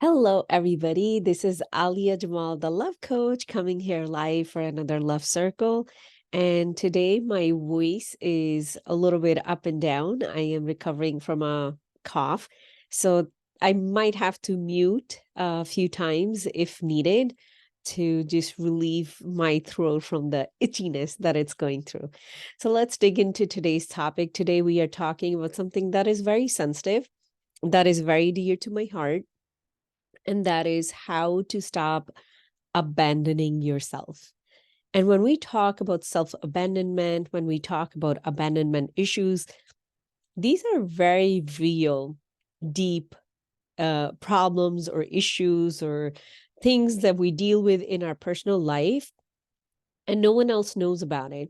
Hello, everybody. This is Alia Jamal, the love coach, coming here live for another love circle. And today, my voice is a little bit up and down. I am recovering from a cough. So I might have to mute a few times if needed to just relieve my throat from the itchiness that it's going through. So let's dig into today's topic. Today, we are talking about something that is very sensitive, that is very dear to my heart, and that is how to stop abandoning yourself. And when we talk about self abandonment, when we talk about abandonment issues, these are very real, deep problems or issues or things that we deal with in our personal life, and no one else knows about it.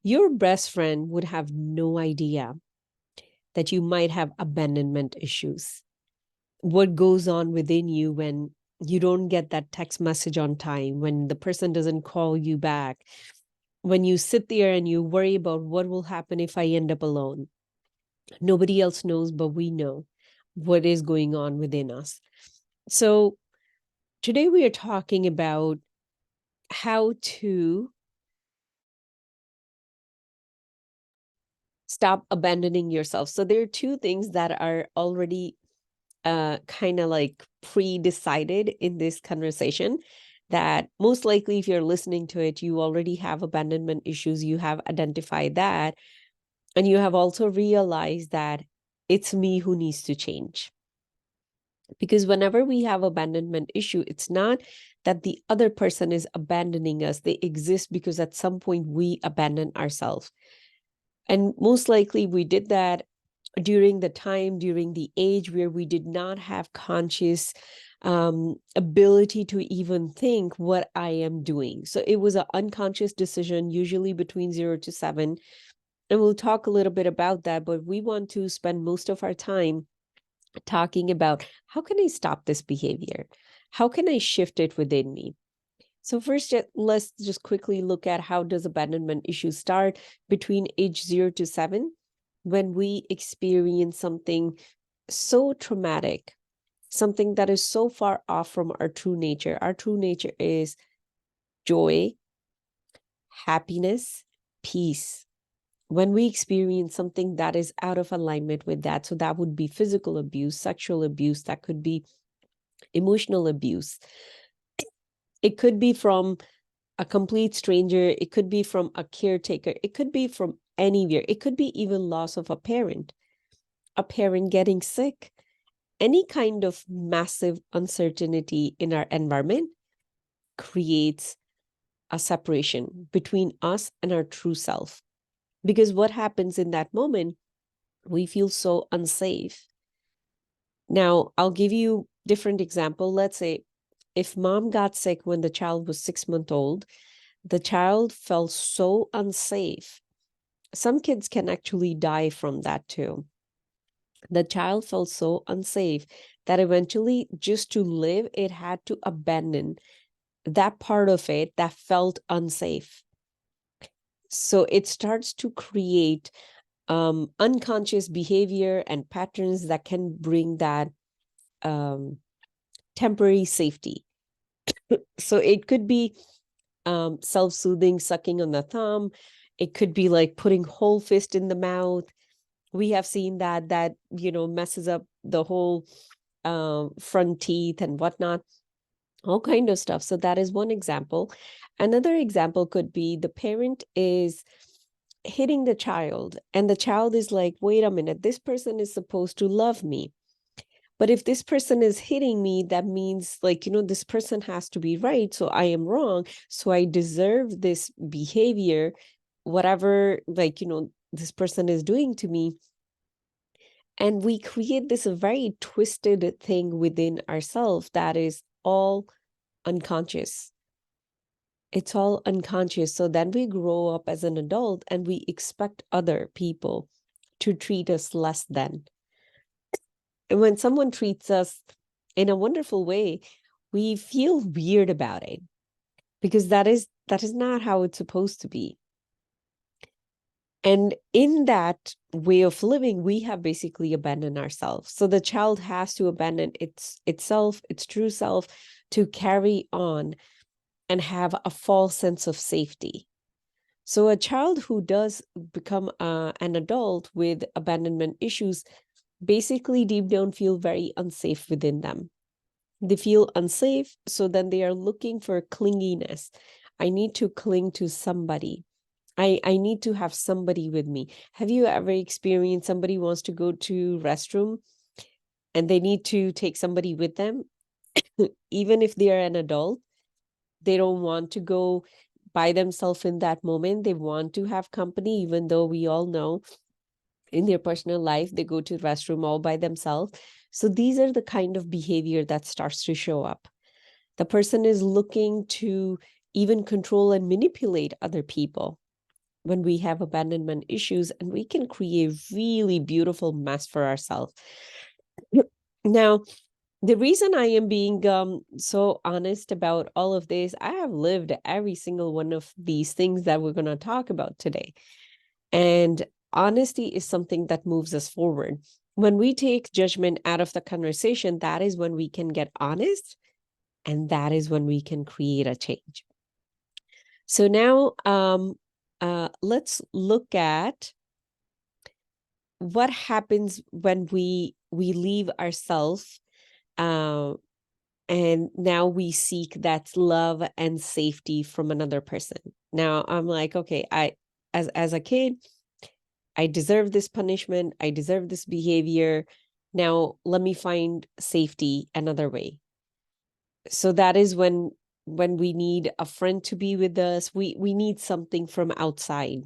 Your best friend would have no idea that you might have abandonment issues. What goes on within you when you don't get that text message on time, when the person doesn't call you back, when you sit there and you worry about what will happen if I end up alone. Nobody else knows, but we know what is going on within us. So today we are talking about how to stop abandoning yourself. So there are two things that are already kind of like pre-decided in this conversation, that most likely if you're listening to it, you already have abandonment issues, you have identified that, and you have also realized that it's me who needs to change. Because whenever we have abandonment issue, it's not that the other person is abandoning us. They exist because at some point we abandon ourselves. And most likely we did that during the age where we did not have conscious ability to even think what I am doing. So it was an unconscious decision, usually between 0 to 7. And we'll talk a little bit about that, but we want to spend most of our time talking about how can I stop this behavior? How can I shift it within me? So first, let's just quickly look at how does abandonment issues start between age 0 to 7, when we experience something so traumatic, something that is so far off from our true nature. Our true nature is joy, happiness, peace. When we experience something that is out of alignment with that, so that would be physical abuse, sexual abuse, that could be emotional abuse. It could be from a complete stranger. It could be from a caretaker. It could be from anywhere. It could be even loss of a parent getting sick. Any kind of massive uncertainty in our environment creates a separation between us and our true self. Because what happens in that moment, we feel so unsafe. Now, I'll give you different example. Let's say if mom got sick when the child was 6 months old, the child felt so unsafe. Some kids can actually die from that too. The child felt so unsafe that eventually, just to live, it had to abandon that part of it that felt unsafe. So it starts to create unconscious behavior and patterns that can bring that temporary safety. So it could be self-soothing, sucking on the thumb. It could be like putting whole fist in the mouth. We have seen that messes up the whole front teeth and whatnot, all kind of stuff. So that is one example. Another example could be the parent is hitting the child, and the child is like, wait a minute, this person is supposed to love me. But if this person is hitting me, that means this person has to be right. So I am wrong. So I deserve this behavior, whatever, this person is doing to me. And we create this very twisted thing within ourselves that is all unconscious. It's all unconscious. So then we grow up as an adult and we expect other people to treat us less than. And when someone treats us in a wonderful way, we feel weird about it because that is not how it's supposed to be. And in that way of living, we have basically abandoned ourselves. So the child has to abandon itself, its true self, to carry on and have a false sense of safety. So a child who does become an adult with abandonment issues basically deep down feel very unsafe within them. They feel unsafe, so then they are looking for clinginess. I need to cling to somebody. I need to have somebody with me. Have you ever experienced somebody wants to go to restroom and they need to take somebody with them? Even if they are an adult, they don't want to go by themselves in that moment. They want to have company, even though we all know in their personal life, they go to the restroom all by themselves. So these are the kind of behavior that starts to show up. The person is looking to even control and manipulate other people when we have abandonment issues, and we can create really beautiful mess for ourselves. Now, the reason I am being so honest about all of this, I have lived every single one of these things that we're going to talk about today. And honesty is something that moves us forward. When we take judgment out of the conversation, that is when we can get honest, and that is when we can create a change. So now let's look at what happens when we leave ourselves and now we seek that love and safety from another person. Now I'm like, okay, as a kid, I deserve this punishment, I deserve this behavior. Now let me find safety another way. So that is when we need a friend to be with us, we need something from outside,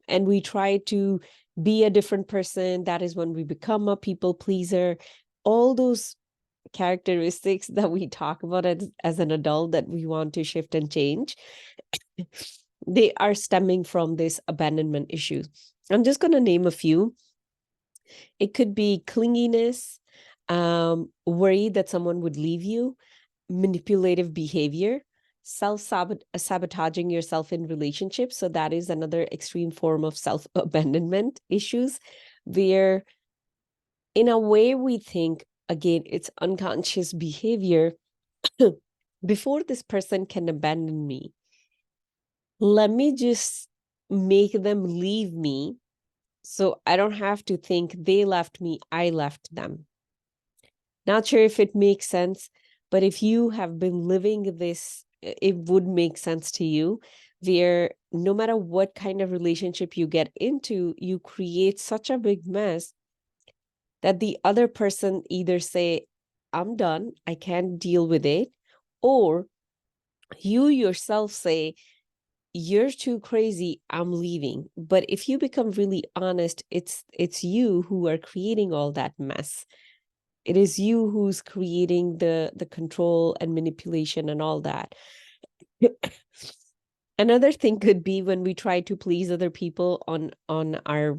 and we try to be a different person. That is when we become a people pleaser. All those characteristics that we talk about as an adult that we want to shift and change, they are stemming from this abandonment issue. I'm just going to name a few. It could be clinginess, worry that someone would leave you, manipulative behavior, sabotaging yourself in relationships. So that is another extreme form of self-abandonment issues, where in a way we think, again, it's unconscious behavior. Before this person can abandon me, let me just make them leave me so I don't have to think they left me, I left them. Not sure if it makes sense, but if you have been living this, it would make sense to you, where no matter what kind of relationship you get into, you create such a big mess that the other person either say, I'm done, I can't deal with it, or you yourself say, you're too crazy, I'm leaving. But if you become really honest, it's you who are creating all that mess. It is you who's creating the control and manipulation and all that. Another thing could be when we try to please other people on our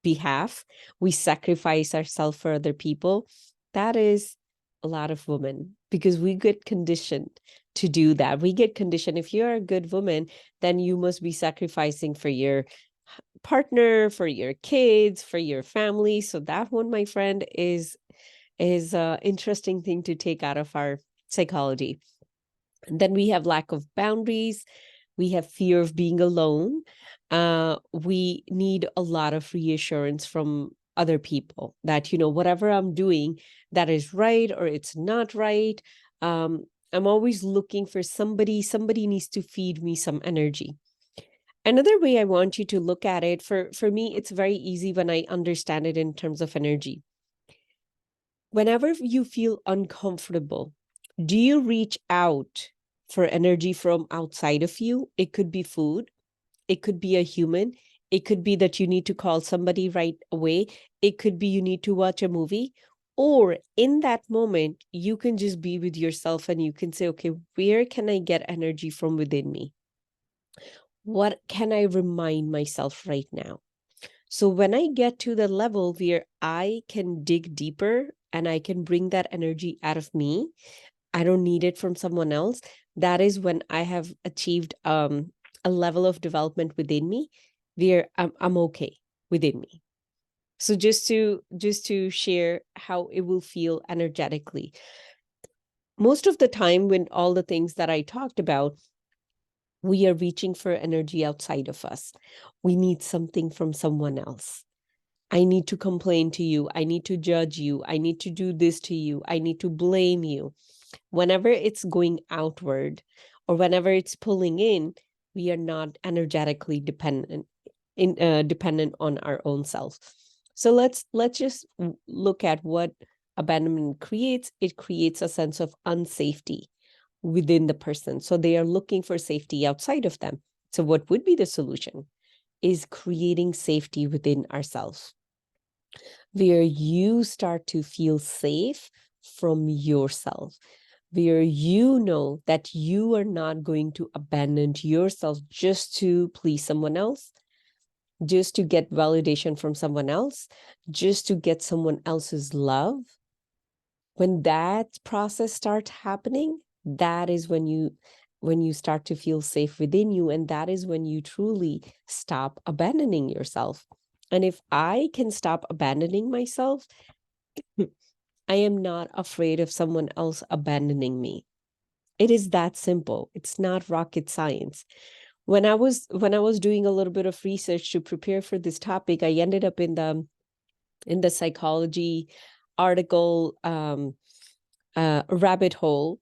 behalf, we sacrifice ourselves for other people. That is a lot of women, because we get conditioned to do that. We get conditioned, if you're a good woman, then you must be sacrificing for your partner, for your kids, for your family. So that one, my friend, is an interesting thing to take out of our psychology. And then we have lack of boundaries. We have fear of being alone. We need a lot of reassurance from other people that, whatever I'm doing, that is right or it's not right. I'm always looking for somebody needs to feed me some energy. Another way I want you to look at it, for me, it's very easy when I understand it in terms of energy. Whenever you feel uncomfortable, do you reach out for energy from outside of you? It could be food. It could be a human. It could be that you need to call somebody right away. It could be you need to watch a movie. Or in that moment, you can just be with yourself and you can say, okay, where can I get energy from within me? What can I remind myself right now? So when I get to the level where I can dig deeper and I can bring that energy out of me, I don't need it from someone else. That is when I have achieved a level of development within me I'm okay within me. So just to share how it will feel energetically. Most of the time when all the things that I talked about, we are reaching for energy outside of us. We need something from someone else. I need to complain to you. I need to judge you. I need to do this to you. I need to blame you. Whenever it's going outward or whenever it's pulling in, we are not energetically dependent on our own self. So let's just look at what abandonment creates. It creates a sense of unsafety within the person. So they are looking for safety outside of them. So what would be the solution? Is creating safety within ourselves, where you start to feel safe from yourself, where you know that you are not going to abandon yourself just to please someone else, just to get validation from someone else, just to get someone else's love. When that process starts happening, that is when you start to feel safe within you, and that is when you truly stop abandoning yourself. And if I can stop abandoning myself, I am not afraid of someone else abandoning me. It is that simple. It's not rocket science. When I was doing a little bit of research to prepare for this topic, I ended up in the psychology article rabbit hole,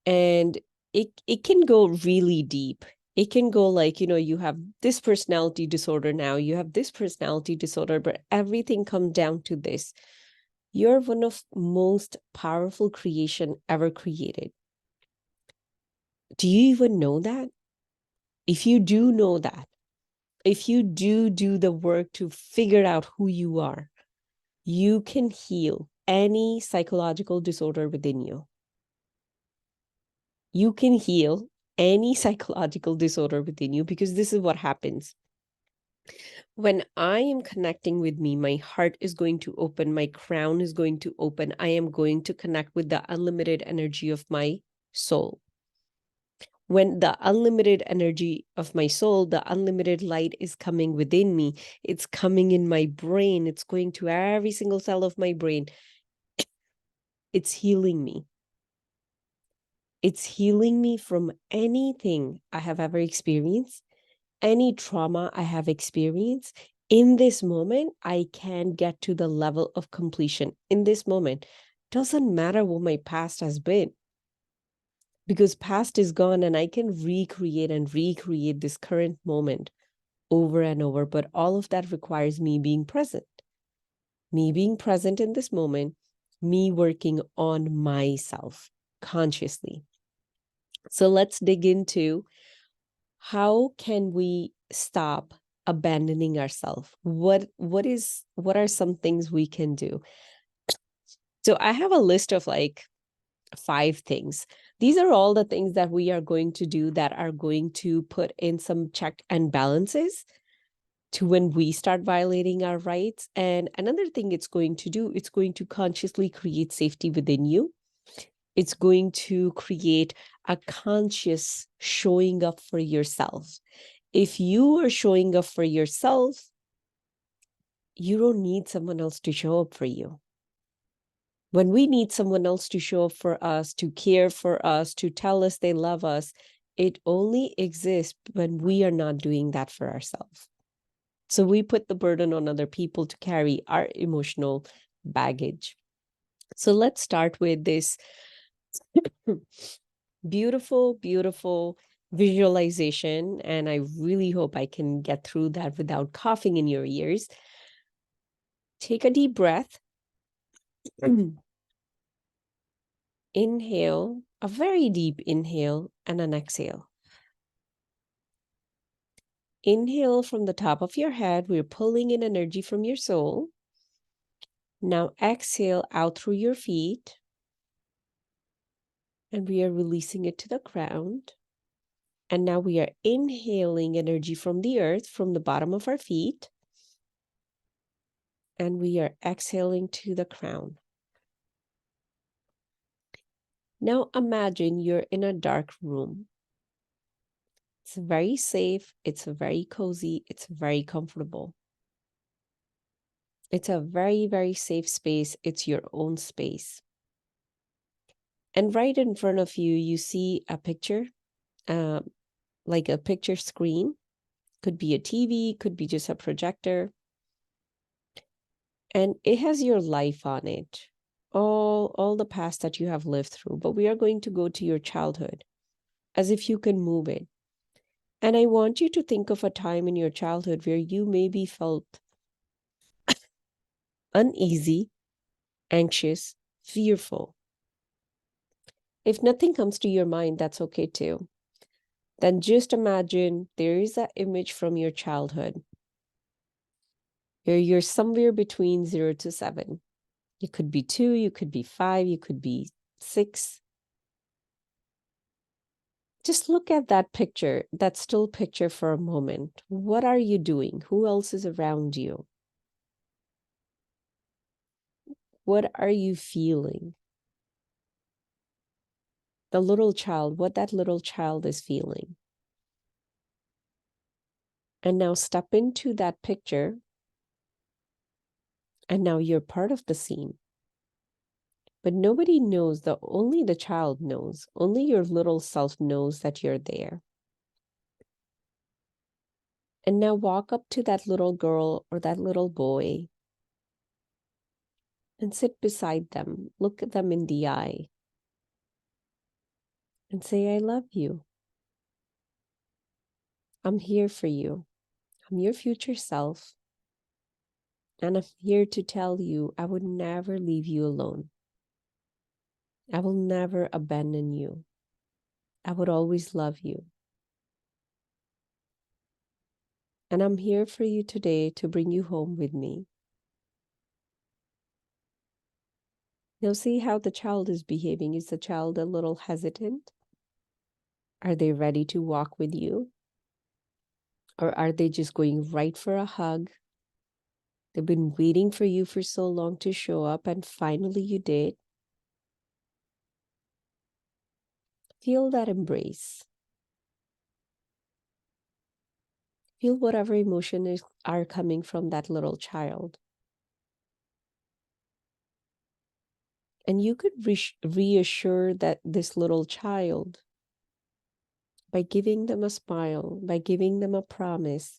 and it can go really deep. It can go like, you have this personality disorder now, you have this personality disorder, but everything comes down to this. You're one of most powerful creation ever created. Do you even know that? If you do know that, if you do the work to figure out who you are, you can heal any psychological disorder within you. You can heal any psychological disorder within you, because this is what happens. When I am connecting with me, my heart is going to open, my crown is going to open. I am going to connect with the unlimited energy of my soul. When the unlimited energy of my soul, the unlimited light is coming within me, it's coming in my brain, it's going to every single cell of my brain. It's healing me. It's healing me from anything I have ever experienced, any trauma I have experienced. In this moment, I can get to the level of completion. In this moment, doesn't matter what my past has been, because past is gone and I can recreate this current moment over and over. But all of that requires me being present in this moment, me working on myself consciously. So let's dig into how can we stop abandoning ourselves? What are some things we can do? So I have a list of like 5 things. These are all the things that we are going to do that are going to put in some check and balances to when we start violating our rights. And another thing it's going to do, it's going to consciously create safety within you. It's going to create a conscious showing up for yourself. If you are showing up for yourself, you don't need someone else to show up for you. When we need someone else to show up for us, to care for us, to tell us they love us, it only exists when we are not doing that for ourselves. So we put the burden on other people to carry our emotional baggage. So let's start with this beautiful, beautiful visualization. And I really hope I can get through that without coughing in your ears. Take a deep breath. Inhale, a very deep inhale, and an exhale. Inhale from the top of your head. We're pulling in energy from your soul. Now exhale out through your feet. And we are releasing it to the ground. And now we are inhaling energy from the earth, from the bottom of our feet. And we are exhaling to the crown. Now imagine you're in a dark room. It's very safe, it's very cozy, it's very comfortable. It's a very, very safe space. It's your own space. And right in front of you, you see a picture, like a picture screen. Could be a TV, could be just a projector. And it has your life on it, all the past that you have lived through. But we are going to go to your childhood as if you can move it. And I want you to think of a time in your childhood where you maybe felt uneasy, anxious, fearful. If nothing comes to your mind, that's okay too. Then just imagine there is that image from your childhood where you're somewhere between 0 to 7. You could be 2, you could be 5, you could be 6. Just look at that picture, that still picture for a moment. What are you doing? Who else is around you? What are you feeling? The little child, what that little child is feeling. And now step into that picture. And now you're part of the scene. But nobody knows, only the child knows. Only your little self knows that you're there. And now walk up to that little girl or that little boy and sit beside them. Look at them in the eye and say, I love you. I'm here for you. I'm your future self. And I'm here to tell you I would never leave you alone. I will never abandon you. I would always love you. And I'm here for you today to bring you home with me. Now see how the child is behaving. Is the child a little hesitant? Are they ready to walk with you? Or are they just going right for a hug? They've been waiting for you for so long to show up, and finally you did. Feel that embrace. Feel whatever emotions are coming from that little child. And you could reassure that this little child by giving them a smile, by giving them a promise.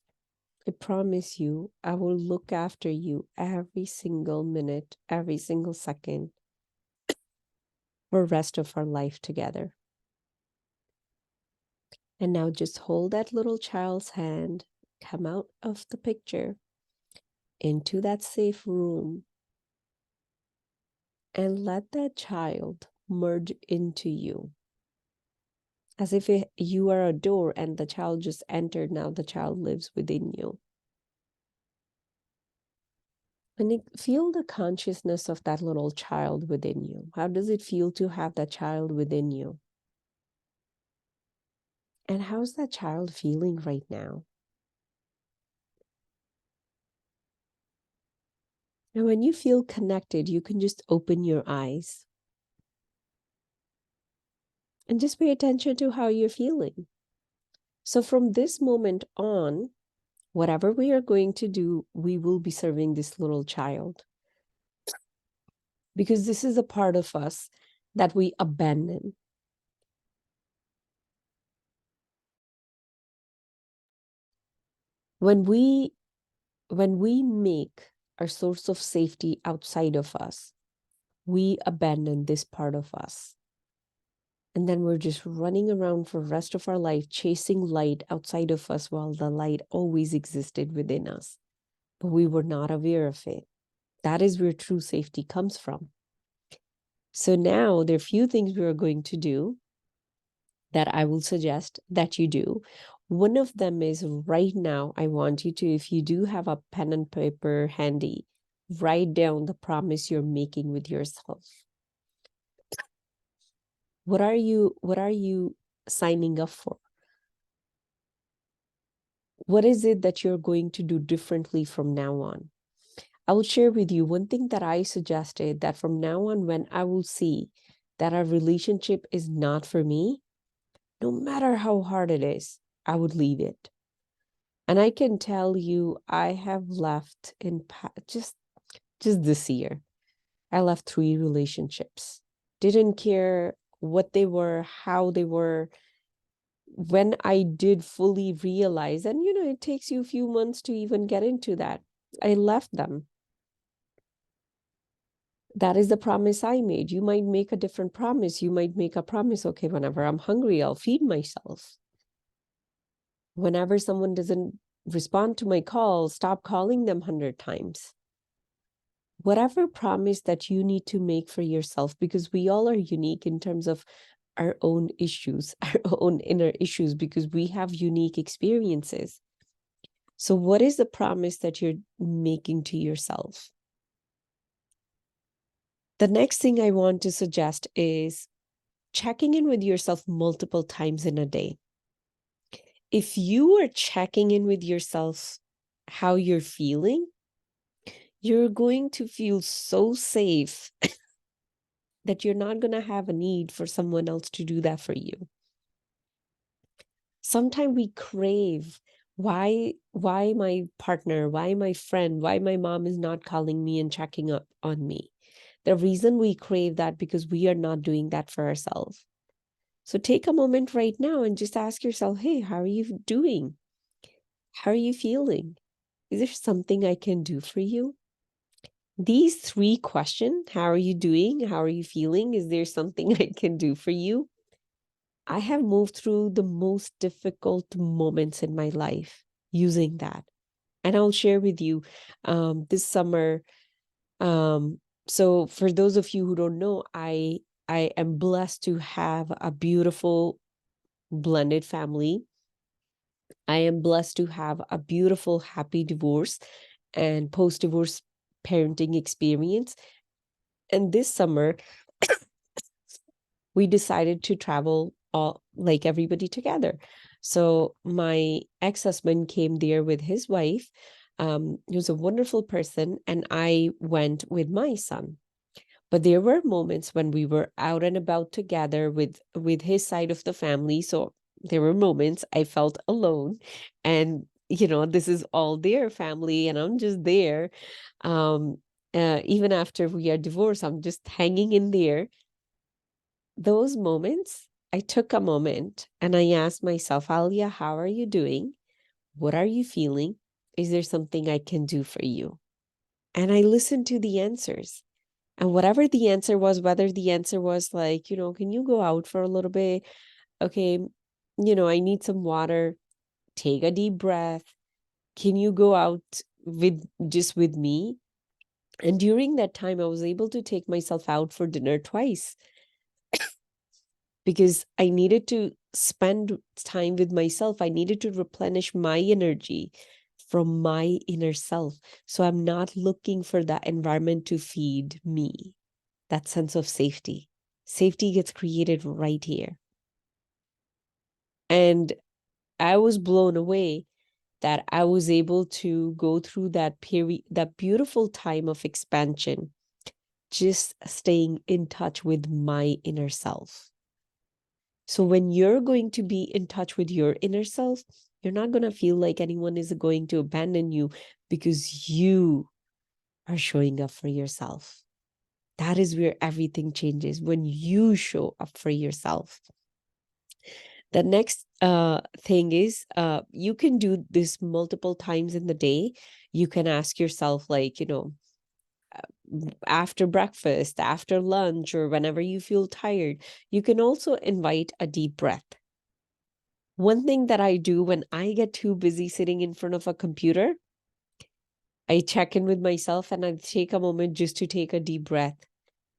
I promise you, I will look after you every single minute, every single second for the rest of our life together. And now just hold that little child's hand, come out of the picture into that safe room, and let that child merge into you. As if you are a door and the child just entered, now the child lives within you. And feel the consciousness of that little child within you. How does it feel to have that child within you? And how's that child feeling right now? And when you feel connected, you can just open your eyes and just pay attention to how you're feeling. So from this moment on, whatever we are going to do, we will be serving this little child. Because this is a part of us that we abandon. When we make our source of safety outside of us, we abandon this part of us. And then we're just running around for the rest of our life, chasing light outside of us while the light always existed within us. But we were not aware of it. That is where true safety comes from. So now there are a few things we are going to do that I will suggest that you do. One of them is right now, I want you to, if you do have a pen and paper handy, write down the promise you're making with yourself. What are you signing up for? What is it that you're going to do differently from now on? I will share with you one thing that I suggested, that from now on, when I will see that our relationship is not for me, no matter how hard it is, I would leave it. And I can tell you, I have left in just this year. I left 3 relationships. Didn't care what they were, how they were. When I did fully realize, and it takes you a few months to even get into that, I left them. That is the promise I made. You might make a different promise. You might make a promise, okay, whenever I'm hungry, I'll feed myself. Whenever someone doesn't respond to my call, stop calling them 100 times. Whatever promise that you need to make for yourself, because we all are unique in terms of our own issues, our own inner issues, because we have unique experiences. So what is the promise that you're making to yourself? The next thing I want to suggest is checking in with yourself multiple times in a day. If you are checking in with yourself, how you're feeling, you're going to feel so safe that you're not going to have a need for someone else to do that for you. Sometimes we crave, why my partner, why my friend, why my mom is not calling me and checking up on me. The reason we crave that because we are not doing that for ourselves. So take a moment right now and just ask yourself, hey, how are you doing? How are you feeling? Is there something I can do for you? These 3 questions, how are you doing? How are you feeling? Is there something I can do for you? I have moved through the most difficult moments in my life using that. And I'll share with you this summer. So for those of you who don't know, I am blessed to have a beautiful blended family. I am blessed to have a beautiful, happy divorce and post-divorce parenting experience. And this summer, we decided to travel all like everybody together. So my ex-husband came there with his wife. He was a wonderful person, and I went with my son. But there were moments when we were out and about together with his side of the family. So there were moments I felt alone, and this is all their family, and I'm just there. Um, Even after we are divorced, I'm just hanging in there. Those moments, I took a moment and I asked myself, Alia, how are you doing? What are you feeling? Is there something I can do for you? And I listened to the answers. And whatever the answer was, whether the answer was like, can you go out for a little bit? Okay, I need some water. Take a deep breath. Can you go out with me? And during that time, I was able to take myself out for dinner twice because I needed to spend time with myself. I needed to replenish my energy from my inner self. So I'm not looking for that environment to feed me. That sense of safety. Safety gets created right here. And I was blown away that I was able to go through that period, that beautiful time of expansion, just staying in touch with my inner self. So when you're going to be in touch with your inner self, you're not going to feel like anyone is going to abandon you because you are showing up for yourself. That is where everything changes, when you show up for yourself. The next thing is you can do this multiple times in the day. You can ask yourself, like, after breakfast, after lunch, or whenever you feel tired. You can also invite a deep breath. One thing that I do when I get too busy sitting in front of a computer, I check in with myself and I take a moment just to take a deep breath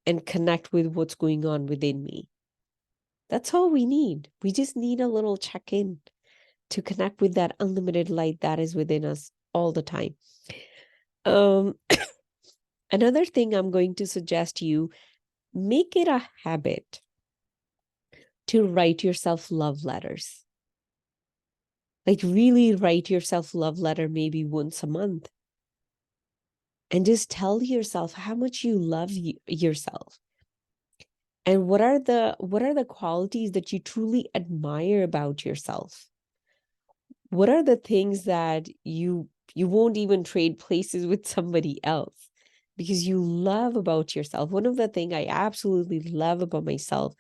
and connect with what's going on within me. That's all we need. We just need a little check-in to connect with that unlimited light that is within us all the time. Another thing I'm going to suggest you, make it a habit to write yourself love letters. Like really write yourself love letter maybe once a month. And just tell yourself how much you love yourself. And what are the qualities that you truly admire about yourself? What are the things that you won't even trade places with somebody else because you love about yourself? One of the things I absolutely love about myself,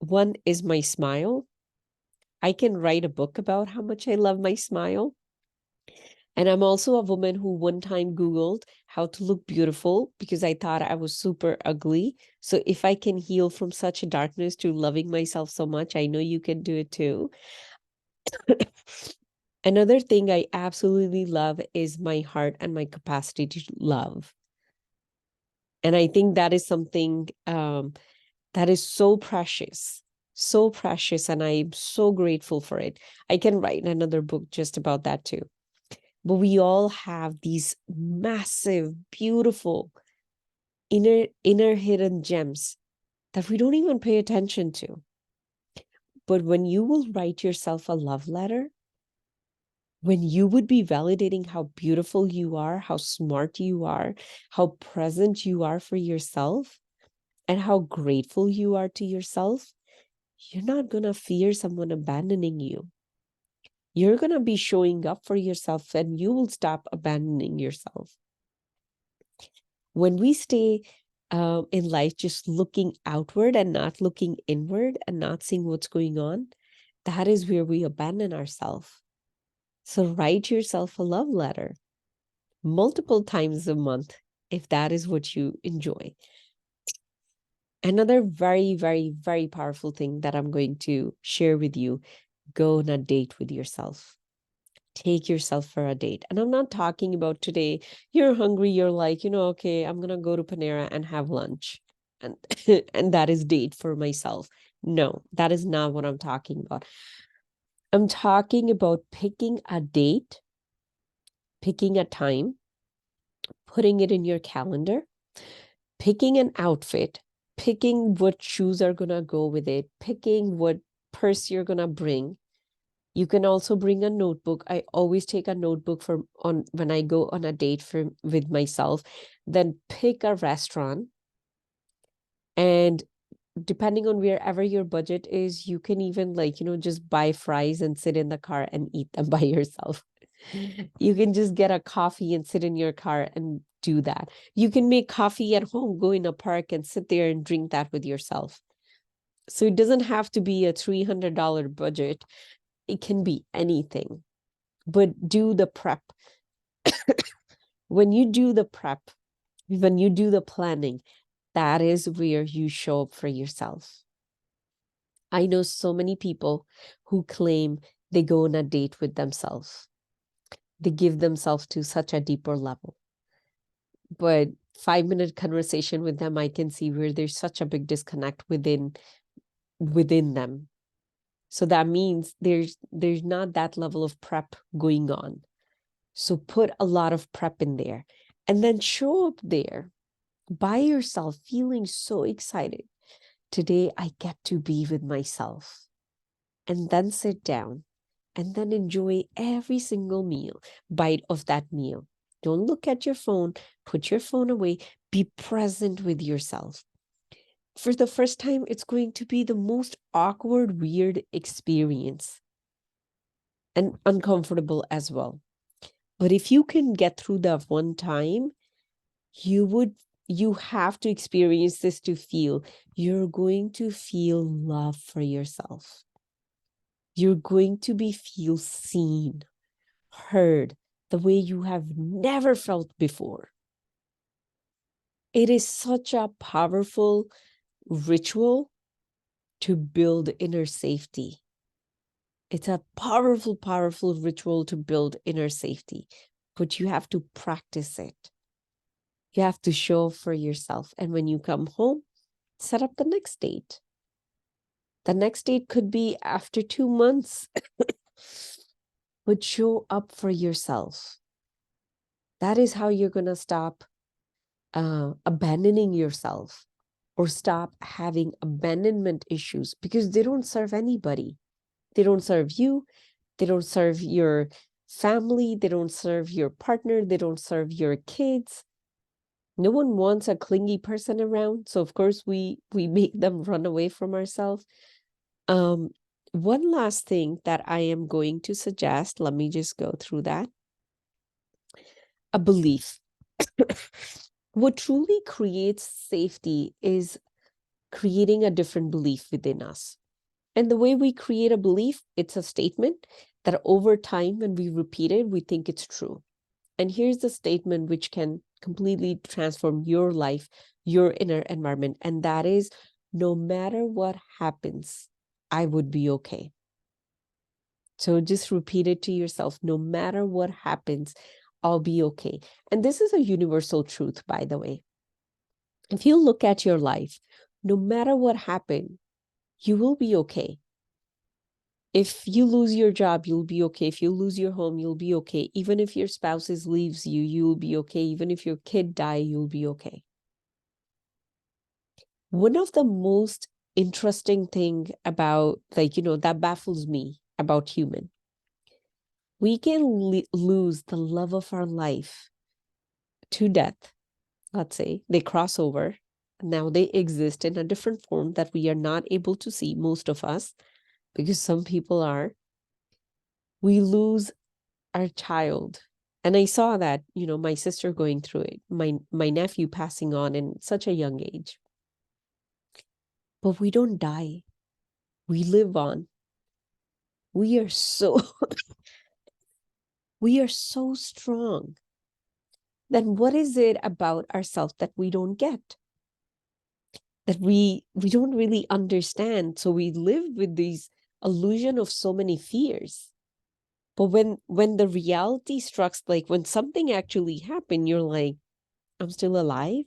one is my smile. I can write a book about how much I love my smile. And I'm also a woman who one time Googled how to look beautiful because I thought I was super ugly. So if I can heal from such a darkness to loving myself so much, I know you can do it too. Another thing I absolutely love is my heart and my capacity to love. And I think that is something that is so precious, and I'm so grateful for it. I can write another book just about that too. But we all have these massive, beautiful inner hidden gems that we don't even pay attention to. But when you will write yourself a love letter, when you would be validating how beautiful you are, how smart you are, how present you are for yourself, and how grateful you are to yourself, you're not going to fear someone abandoning you. You're going to be showing up for yourself, and you will stop abandoning yourself. When we stay in life just looking outward and not looking inward and not seeing what's going on, that is where we abandon ourselves. So write yourself a love letter multiple times a month if that is what you enjoy. Another very, very, very powerful thing that I'm going to share with you: go on a date with yourself. Take yourself for a date. And I'm not talking about today, you're hungry, you're like, okay, I'm going to go to Panera and have lunch. And, and that is date for myself. No, that is not what I'm talking about. I'm talking about picking a date, picking a time, putting it in your calendar, picking an outfit, picking what shoes are going to go with it, picking what purse you're going to bring. You can also bring a notebook. I always take a notebook when I go on a date with myself. Then pick a restaurant, and depending on wherever your budget is, you can even just buy fries and sit in the car and eat them by yourself. You can just get a coffee and sit in your car and do that. You can make coffee at home, go in a park and sit there and drink that with yourself. So it doesn't have to be a $300 budget. It can be anything, but do the prep. When you do the prep, when you do the planning, that is where you show up for yourself. I know so many people who claim they go on a date with themselves. They give themselves to such a deeper level. But 5-minute conversation with them, I can see where there's such a big disconnect within them. So that means there's not that level of prep going on. So put a lot of prep in there and then show up there by yourself, feeling so excited. Today, I get to be with myself. And then sit down and then enjoy every single bite of that meal. Don't look at your phone, put your phone away, be present with yourself. For the first time, it's going to be the most awkward, weird experience and uncomfortable as well. But if you can get through that one time, you have to experience this to feel. You're going to feel love for yourself. You're going to feel seen, heard, the way you have never felt before. It is such a powerful ritual to build inner safety. It's a powerful, powerful ritual to build inner safety, but you have to practice it. You have to show for yourself. And when you come home, set up the next date. The next date could be after 2 months, but show up for yourself. That is how you're going to stop abandoning yourself or stop having abandonment issues, because they don't serve anybody. They don't serve you. They don't serve your family. They don't serve your partner. They don't serve your kids. No one wants a clingy person around. So of course we make them run away from ourselves. one last thing that I am going to suggest, let me just go through that. A belief. What truly creates safety is creating a different belief within us. And the way we create a belief, it's a statement that over time, when we repeat it, we think it's true. And here's the statement which can completely transform your life, your inner environment. And that is, no matter what happens, I would be okay. So just repeat it to yourself. No matter what happens, I'll be okay. And this is a universal truth, by the way. If you look at your life, no matter what happened, you will be okay. If you lose your job, you'll be okay. If you lose your home, you'll be okay. Even if your spouse leaves you, you'll be okay. Even if your kid die, you'll be okay. One of the most interesting thing about, that baffles me about human, we can lose the love of our life to death. Let's say they cross over. Now they exist in a different form that we are not able to see, most of us, because some people are. We lose our child. And I saw that, my sister going through it, my nephew passing on in such a young age. But we don't die. We live on. We are so we are so strong. Then what is it about ourselves that we don't get? That we don't really understand. So we live with these illusion of so many fears. But when the reality strikes, like when something actually happened, you're like, I'm still alive.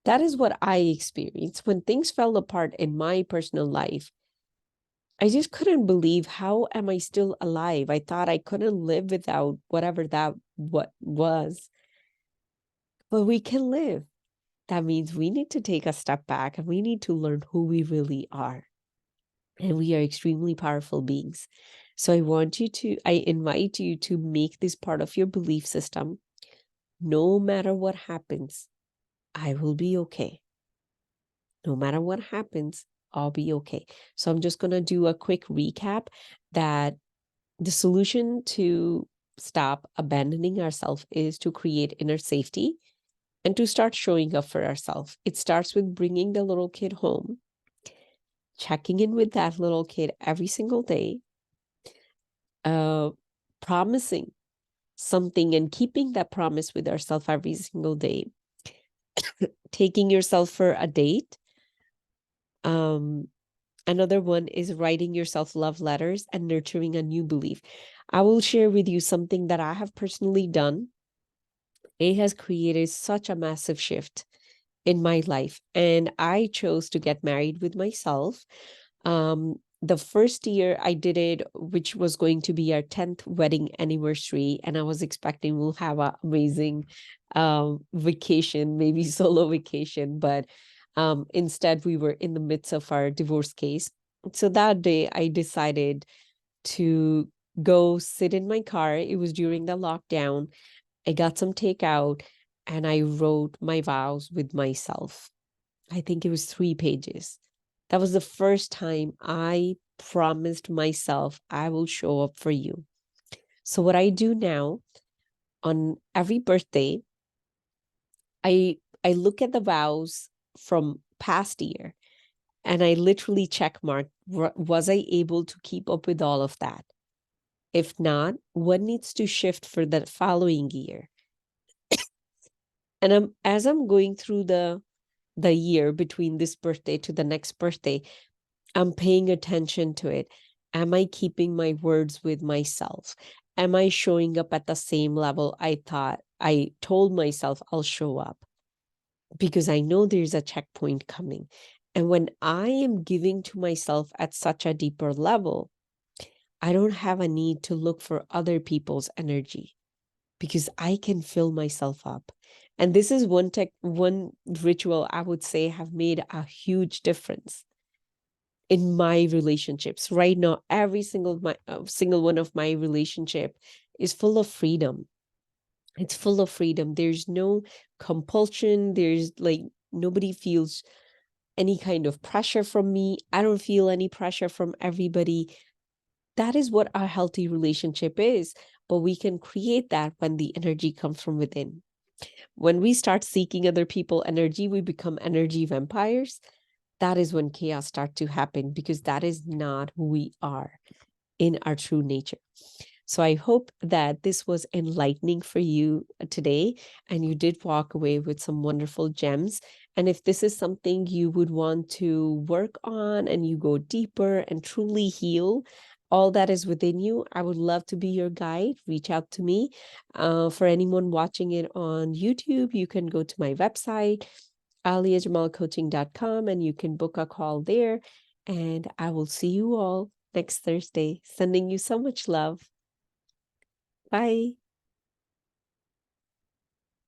That is what I experienced when things fell apart in my personal life. I just couldn't believe, how am I still alive? I thought I couldn't live without whatever that what was. But we can live. That means we need to take a step back and we need to learn who we really are. And we are extremely powerful beings. So I invite you to make this part of your belief system. No matter what happens, I will be okay. No matter what happens, I'll be okay. So I'm just going to do a quick recap that the solution to stop abandoning ourselves is to create inner safety and to start showing up for ourselves. It starts with bringing the little kid home, checking in with that little kid every single day, promising something and keeping that promise with ourselves every single day, taking yourself for a date. Another one is writing yourself love letters and nurturing a new belief. I will share with you something that I have personally done. It has created such a massive shift in my life. And I chose to get married with myself. The first year I did it, which was going to be our 10th wedding anniversary, and I was expecting we'll have an amazing vacation, maybe solo vacation, but instead we were in the midst of our divorce case. So that day I decided to go sit in my car. It was during the lockdown. I got some takeout and I wrote my vows with myself. I think it was 3 pages. That was the first time I promised myself I will show up for you. So what I do now, on every birthday, I look at the vows from past year and I literally check mark, was I able to keep up with all of that? If not, what needs to shift for the following year? And as I'm going through the year between this birthday to the next birthday, I'm paying attention to it. Am I keeping my words with myself? Am I showing up at the same level I told myself I'll show up? Because I know there's a checkpoint coming. And when I am giving to myself at such a deeper level, I don't have a need to look for other people's energy because I can fill myself up. And this is one ritual I would say have made a huge difference in my relationships. Right now, every single one of my relationship is full of freedom. It's full of freedom. There's no compulsion. There's like nobody feels any kind of pressure from me. I don't feel any pressure from everybody. That is what our healthy relationship is. But we can create that when the energy comes from within. When we start seeking other people energy, we become energy vampires. That is when chaos starts to happen, because that is not who we are in our true nature. So I hope that this was enlightening for you today, and you did walk away with some wonderful gems. And if this is something you would want to work on and you go deeper and truly heal all that is within you, I would love to be your guide. Reach out to me. For anyone watching it on YouTube, you can go to my website, aliajamalcoaching.com, and you can book a call there. And I will see you all next Thursday. Sending you so much love. Bye.